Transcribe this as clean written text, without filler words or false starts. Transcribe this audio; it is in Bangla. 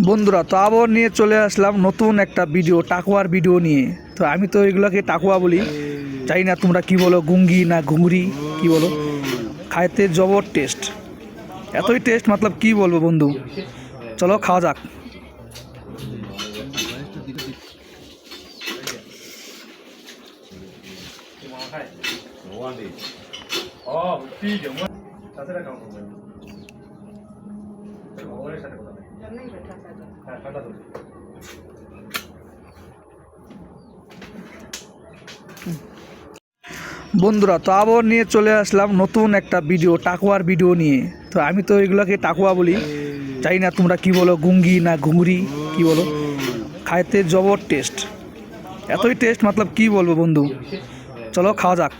বন্ধুরা, তো আবার নিয়ে চলে আসলাম নতুন একটা ভিডিও, টাকুয়ার ভিডিও নিয়ে। তো আমি তো এগুলোকে টাকুয়া বলি, জানি না তোমরা কি বলো, গুঙ্গি না ঘুংরি কি বলো। খাইতে জবর টেস্ট, এতই টেস্ট মতলব কি বলবো বন্ধু। চলো খাওয়া যাক। বন্ধুরা, তো আবার নিয়ে চলে আসলাম নতুন একটা ভিডিও, টাকুয়ার ভিডিও নিয়ে। তো আমি তো এগুলোকে টাকুয়া বলি, জানি না তোমরা কি বলো, গুঙ্গি না ঘুংরি কি বলো। খাইতে জবর টেস্ট, এতই টেস্ট মতলব কি বলবো বন্ধু। চলো খাওয়া যাক।